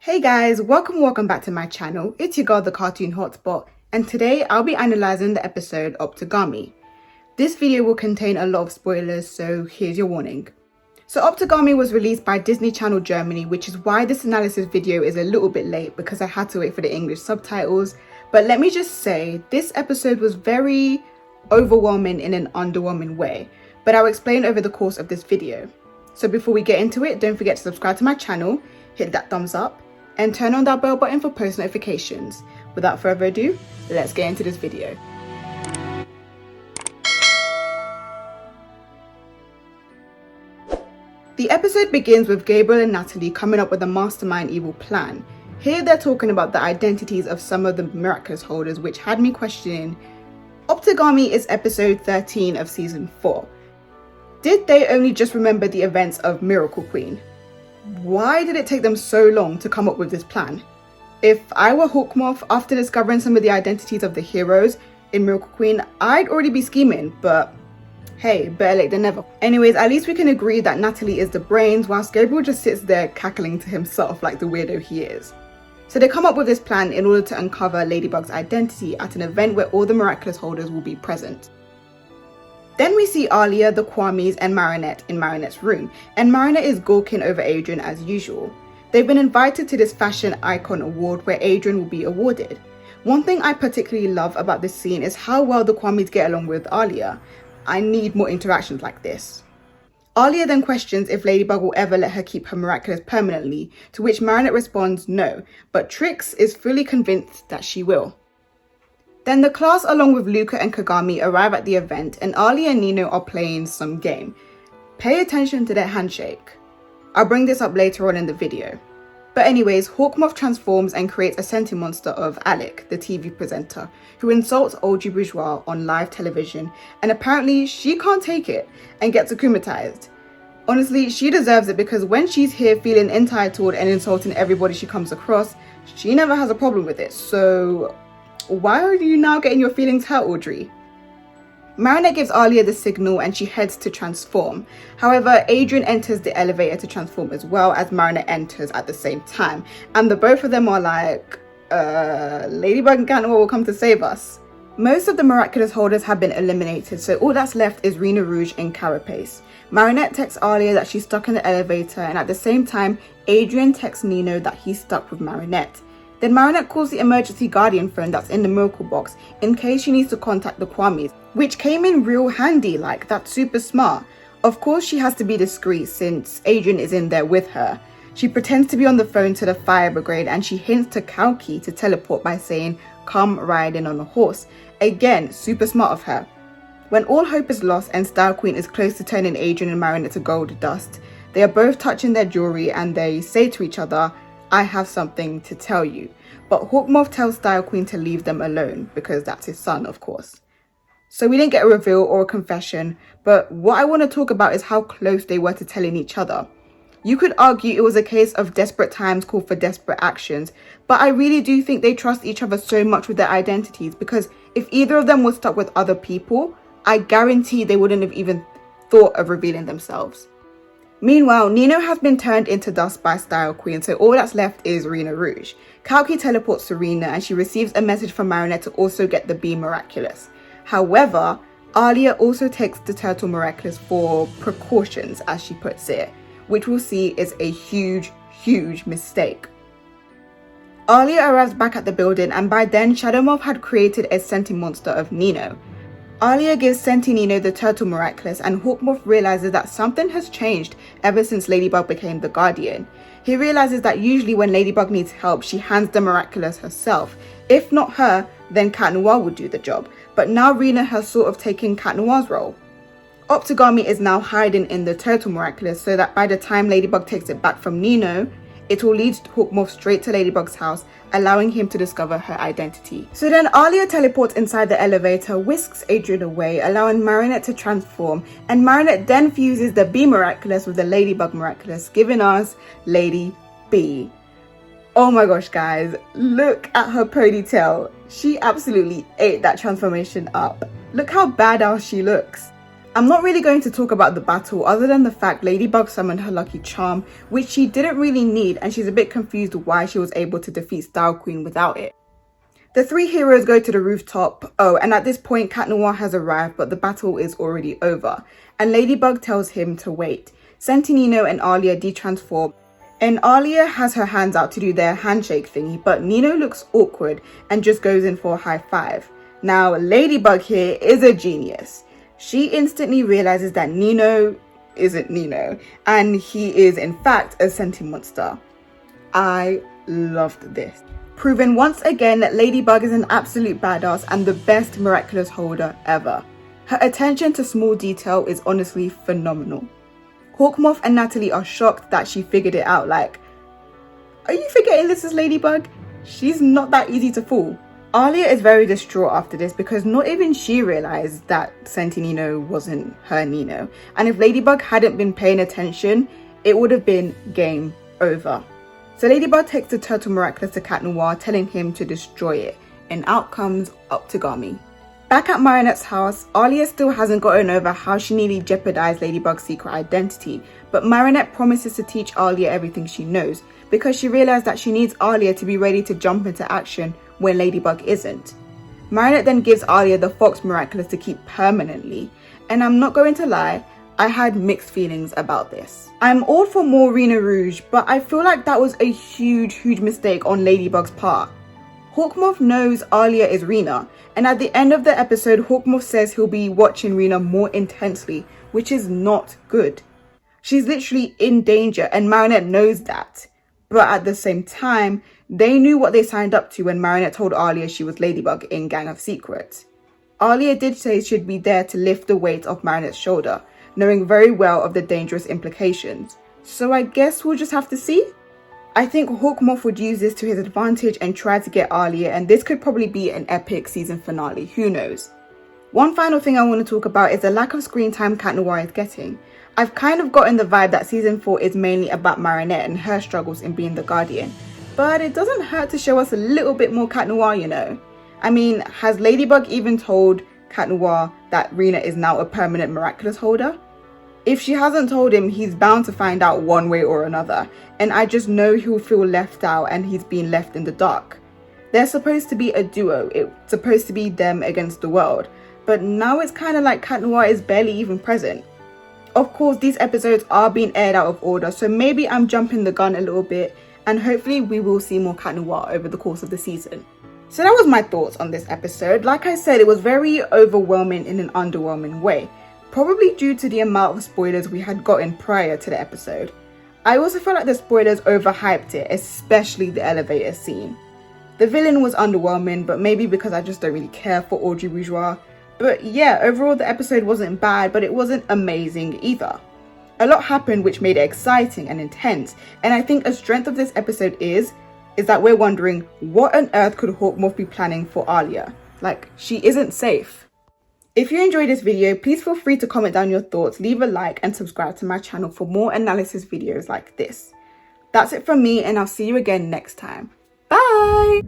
Hey guys, welcome back to my channel. It's your girl, the Cartoon Hotspot, and today I'll be analysing the episode Optygami. This video will contain a lot of spoilers, so here's your warning. So Optygami was released by Disney Channel Germany, which is why this analysis video is a little bit late because I had to wait for the English subtitles. But let me just say, this episode was very overwhelming in an underwhelming way, but I'll explain over the course of this video. So before we get into it, don't forget to subscribe to my channel, hit that thumbs up, and turn on that bell button for post notifications. Without further ado, let's get into this video. The episode begins with Gabriel and Natalie coming up with a mastermind evil plan. Here they're talking about the identities of some of the miraculous holders, which had me questioning, Optygami is episode 13 of season 4. Did they only just remember the events of Miracle Queen? Why did it take them so long to come up with this plan? If I were Hawkmoth, after discovering some of the identities of the heroes in Miracle Queen, I'd already be scheming, but hey, better late than never. Anyways, at least we can agree that Natalie is the brains, whilst Gabriel just sits there cackling to himself like the weirdo he is. So they come up with this plan in order to uncover Ladybug's identity at an event where all the miraculous holders will be present. Then we see Alya, the Kwamis, and Marinette in Marinette's room, and Marinette is gawking over Adrian as usual. They've been invited to this fashion icon award where Adrian will be awarded. One thing I particularly love about this scene is how well the Kwamis get along with Alya. I need more interactions like this. Alya then questions if Ladybug will ever let her keep her miraculous permanently, to which Marinette responds no, but Trix is fully convinced that she will. Then the class along with Luca and Kagami arrive at the event and Alya and Nino are playing some game. Pay attention to their handshake. I'll bring this up later on in the video. But anyways, Hawkmoth transforms and creates a senti-monster of Alec, the TV presenter, who insults Audrey Bourgeois on live television, and apparently she can't take it and gets akumatized. Honestly, she deserves it because when she's here feeling entitled and insulting everybody she comes across, she never has a problem with it, so why are you now getting your feelings hurt, Audrey? Marinette gives Alya the signal and she heads to transform. However, Adrian enters the elevator to transform as well as Marinette enters at the same time. And the both of them are like, Ladybug and Catnaught will come to save us. Most of the miraculous holders have been eliminated, so all that's left is Rena Rouge and Carapace. Marinette texts Alya that she's stuck in the elevator, and at the same time, Adrian texts Nino that he's stuck with Marinette. Then Marinette calls the emergency guardian phone that's in the miracle box in case she needs to contact the Kwamis, which came in real handy, like that's super smart. Of course she has to be discreet since Adrian is in there with her. She pretends to be on the phone to the fire brigade and she hints to Kalki to teleport by saying, "Come riding on a horse." Again, super smart of her. When all hope is lost and Style Queen is close to turning Adrian and Marinette to gold dust, they are both touching their jewelry and they say to each other, "I have something to tell you." But Hawkmoth tells Style Queen to leave them alone because that's his son, of course. So we didn't get a reveal or a confession, but what I want to talk about is how close they were to telling each other. You could argue it was a case of desperate times call for desperate actions, but I really do think they trust each other so much with their identities because if either of them was stuck with other people, I guarantee they wouldn't have even thought of revealing themselves. Meanwhile, Nino has been turned into dust by Style Queen, so all that's left is Rena Rouge. Kalki teleports to Rena and she receives a message from Marinette to also get the Bee Miraculous. However, Alya also takes the Turtle Miraculous for precautions, as she puts it, which we'll see is a huge mistake. Alya arrives back at the building and by then Shadowmoth had created a senti-monster of Nino. Alya gives Senti Nino the Turtle Miraculous and Hawkmoth realizes that something has changed ever since Ladybug became the Guardian. He realizes that usually when Ladybug needs help, she hands the Miraculous herself. If not her, then Catnaught would do the job, but now Rena has sort of taken Catnaught's role. Optygami is now hiding in the Turtle Miraculous so that by the time Ladybug takes it back from Nino, it will lead Hawkmoth straight to Ladybug's house, allowing him to discover her identity. So then Alya teleports inside the elevator, whisks Adrian away, allowing Marinette to transform, and Marinette then fuses the Bee Miraculous with the Ladybug Miraculous, giving us Lady B. Oh my gosh guys, look at her ponytail. She absolutely ate that transformation up. Look how badass she looks. I'm not really going to talk about the battle other than the fact Ladybug summoned her lucky charm, which she didn't really need, and she's a bit confused why she was able to defeat Style Queen without it. The three heroes go to the rooftop. Oh, and at this point Cat Noir has arrived, but the battle is already over, and Ladybug tells him to wait. Sentinino and Alya detransform, and Alya has her hands out to do their handshake thingy, but Nino looks awkward and just goes in for a high five. Now, Ladybug here is a genius. She instantly realizes that Nino isn't Nino, and he is in fact a senti-monster. I loved this. Proving once again that Ladybug is an absolute badass and the best miraculous holder ever. Her attention to small detail is honestly phenomenal. Hawkmoth and Natalie are shocked that she figured it out. Like, are you forgetting this is Ladybug? She's not that easy to fool. Alya is very distraught after this because not even she realized that Sentinino wasn't her Nino. And if Ladybug hadn't been paying attention, it would have been game over. So Ladybug takes the Turtle Miraculous to Cat Noir, telling him to destroy it. And out comes Optygami. Back at Marinette's house, Alya still hasn't gotten over how she nearly jeopardized Ladybug's secret identity, but Marinette promises to teach Alya everything she knows, because she realized that she needs Alya to be ready to jump into action when Ladybug isn't. Marinette then gives Alya the Fox Miraculous to keep permanently, and I'm not going to lie, I had mixed feelings about this. I'm all for more Rena Rouge, but I feel like that was a huge mistake on Ladybug's part. Hawkmoth knows Alya is Rena, and at the end of the episode, Hawkmoth says he'll be watching Rena more intensely, which is not good. She's literally in danger, and Marinette knows that. But at the same time, they knew what they signed up to when Marinette told Alya she was Ladybug in Gang of Secrets. Alya did say she'd be there to lift the weight off Marinette's shoulder, knowing very well of the dangerous implications. So I guess we'll just have to see? I think Hawkmoth would use this to his advantage and try to get Alya, and this could probably be an epic season finale, who knows. One final thing I want to talk about is the lack of screen time Cat Noir is getting. I've kind of gotten the vibe that season 4 is mainly about Marinette and her struggles in being the Guardian, but it doesn't hurt to show us a little bit more Cat Noir, you know. I mean, has Ladybug even told Cat Noir that Rena is now a permanent miraculous holder? If she hasn't told him, he's bound to find out one way or another, and I just know he'll feel left out and he's been left in the dark. They're supposed to be a duo, it's supposed to be them against the world, but now it's kind of like Cat Noir is barely even present. Of course, these episodes are being aired out of order, so maybe I'm jumping the gun a little bit, and hopefully we will see more Cat Noir over the course of the season. So that was my thoughts on this episode. Like I said, it was very overwhelming in an underwhelming way. Probably due to the amount of spoilers we had gotten prior to the episode. I also felt like the spoilers overhyped it, especially the elevator scene. The villain was underwhelming, but maybe because I just don't really care for Audrey Bourgeois. But yeah, overall the episode wasn't bad, but it wasn't amazing either. A lot happened which made it exciting and intense, and I think a strength of this episode is that we're wondering, what on earth could Hawkmoth be planning for Alya? Like, she isn't safe. If you enjoyed this video, please feel free to comment down your thoughts, leave a like and subscribe to my channel for more analysis videos like this. That's it from me, and I'll see you again next time. Bye!